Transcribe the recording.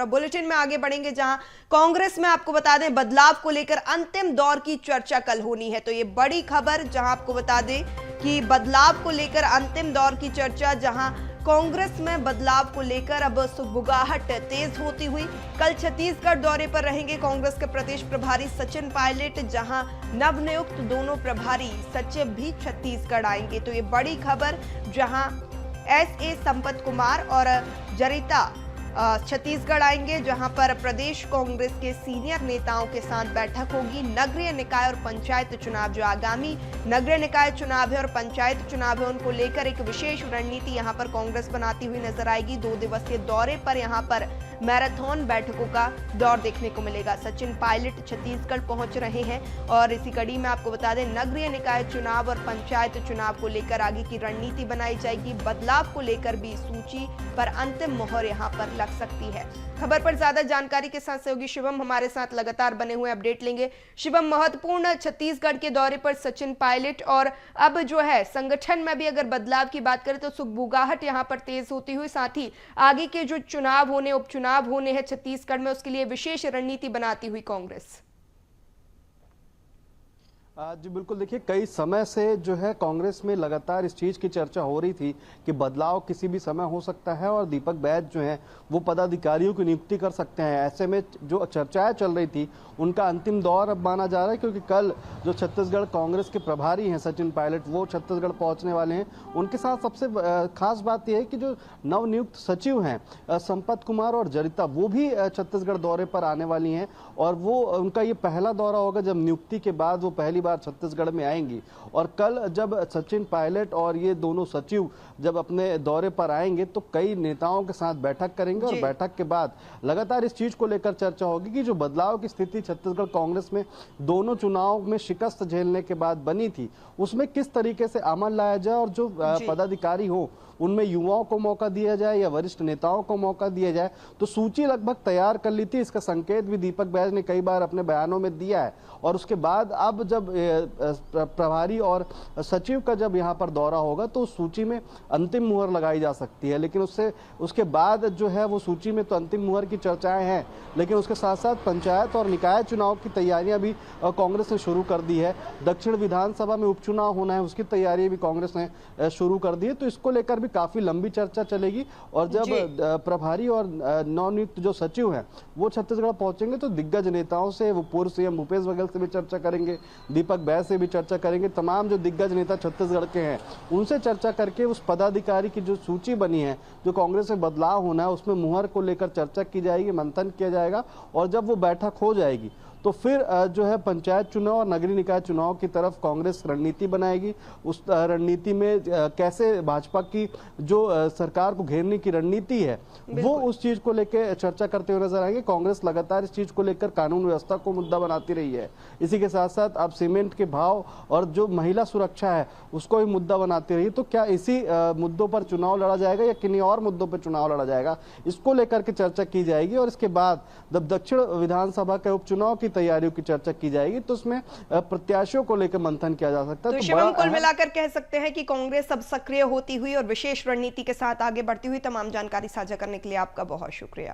और बुलेटिन में आगे बढ़ेंगे जहां कांग्रेस में आपको बता दें बदलाव को लेकर अंतिम दौर की चर्चा कल होनी है। तो ये बड़ी खबर जहां आपको बता दें कि बदलाव को लेकर अंतिम दौर की चर्चा, जहां कांग्रेस में बदलाव को लेकर अब सुगबुगाहट तेज होती हुई। कल छत्तीसगढ़ दौरे पर रहेंगे कांग्रेस के प्रदेश प्रभारी सचिन पायलट, जहां नवनियुक्त दोनों प्रभारी सचिव भी छत्तीसगढ़ आएंगे। तो ये बड़ी खबर जहां एसए संपत कुमार और जरिता छत्तीसगढ़ आएंगे, जहां पर प्रदेश कांग्रेस के सीनियर नेताओं के साथ बैठक होगी। नगरीय निकाय और पंचायत चुनाव, जो आगामी नगरीय निकाय चुनाव है और पंचायत चुनाव है, उनको लेकर एक विशेष रणनीति यहां पर कांग्रेस बनाती हुई नजर आएगी। 2 दिवसीय दौरे पर यहां पर मैराथन बैठकों का दौर देखने को मिलेगा। सचिन पायलट छत्तीसगढ़ पहुंच रहे हैं और इसी कड़ी में आपको बता दें नगरीय निकाय चुनाव और पंचायत चुनाव को लेकर आगे की रणनीति बनाई जाएगी। बदलाव को लेकर भी सूची पर अंतिम मोहर यहां पर लग सकती है। खबर पर ज्यादा जानकारी के साथ सहयोगी शिवम हमारे साथ लगातार बने हुए अपडेट लेंगे। शिवम, महत्वपूर्ण छत्तीसगढ़ के दौरे पर सचिन पायलट, और अब जो है संगठन में भी अगर बदलाव की बात करें तो सुगबुगाहट यहां पर तेज होती हुई, साथ ही आगे के जो चुनाव होने, उपचुनाव होने हैं छत्तीसगढ़ में, उसके लिए विशेष रणनीति बनाती हुई कांग्रेस। जी बिल्कुल, देखिए कई समय से जो है कांग्रेस में लगातार इस चीज़ की चर्चा हो रही थी कि बदलाव किसी भी समय हो सकता है और दीपक बैज जो है वो पदाधिकारियों की नियुक्ति कर सकते हैं। ऐसे में जो चर्चाएं चल रही थी उनका अंतिम दौर अब माना जा रहा है, क्योंकि कल जो छत्तीसगढ़ कांग्रेस के प्रभारी हैं सचिन पायलट, वो छत्तीसगढ़ पहुंचने वाले हैं। उनके साथ सबसे खास बात यह है कि जो नवनियुक्त सचिव हैं संपत कुमार और जरिता, वो भी छत्तीसगढ़ दौरे पर आने वाली हैं और वो उनका ये पहला दौरा होगा जब नियुक्ति के बाद वो पहली बार छत्तीसगढ़ में आएंगी। और कल जब सचिन पायलट और ये दोनों सचिव जब अपने दौरे पर आएंगे तो कई नेताओं के साथ बैठक करेंगे और बैठक के बाद लगातार इस चीज को लेकर चर्चा होगी कि जो बदलाव की स्थिति छत्तीसगढ़ कांग्रेस में दोनों चुनाव में शिकस्त झेलने के बाद बनी थी, उसमें किस तरीके से अमल लाया जाए और जो पदाधिकारी हो उनमें युवाओं को मौका दिया जाए या वरिष्ठ नेताओं को मौका दिया जाए। तो सूची लगभग तैयार कर ली थी, इसका संकेत भी दीपक बैज ने कई बार अपने बयानों में दिया है। और उसके बाद अब जब प्रभारी और सचिव का जब यहाँ पर दौरा होगा तो उस सूची में अंतिम मुहर लगाई जा सकती है। लेकिन उसके बाद जो है वो सूची में तो अंतिम मुहर की चर्चाएं हैं, लेकिन उसके साथ साथ पंचायत और निकाय चुनाव की तैयारियां भी कांग्रेस ने शुरू कर दी है। दक्षिण विधानसभा में उपचुनाव होना है, उसकी तैयारी भी कांग्रेस ने शुरू कर दी है। तो इसको लेकर भी काफी लंबी चर्चा चलेगी। और जब प्रभारी और नवनियुक्त जो सचिव हैं वो छत्तीसगढ़ पहुंचेंगे तो दिग्गज नेताओं से, वो पूर्व सीएम भूपेश बघेल से भी चर्चा करेंगे, दीपक बैज से भी चर्चा करेंगे, तमाम जो दिग्गज नेता छत्तीसगढ़ के हैं उनसे चर्चा करके उस पदाधिकारी की जो सूची बनी है, जो कांग्रेस में बदलाव होना है, उसमें मुहर को लेकर चर्चा की जाएगी, मंथन किया जाएगा। और जब वो बैठक हो जाएगी तो फिर जो है पंचायत चुनाव और नगरीय निकाय चुनाव की तरफ कांग्रेस रणनीति बनाएगी। उस रणनीति में कैसे भाजपा की जो सरकार को घेरने की रणनीति है वो उस चीज को लेकर चर्चा करते हुए नजर आएंगे। कांग्रेस लगातार इस चीज को लेकर कानून व्यवस्था को मुद्दा बनाती रही है। इसी के साथ साथ अब सीमेंट के भाव और जो महिला सुरक्षा है उसको भी मुद्दा बनाती रही। तो क्या इसी मुद्दों पर चुनाव लड़ा जाएगा या किन्हीं और मुद्दों पर चुनाव लड़ा जाएगा, इसको लेकर के चर्चा की जाएगी। और इसके बाद जब दक्षिण विधानसभा के उपचुनाव की तैयारियों की चर्चा की जाएगी तो उसमें प्रत्याशियों को लेकर मंथन किया जा सकता है। तो शिवम, कुल मिलाकर कह सकते हैं कि कांग्रेस अब सक्रिय होती हुई और विशेष रणनीति के साथ आगे बढ़ती हुई। तमाम जानकारी साझा करने के लिए आपका बहुत शुक्रिया।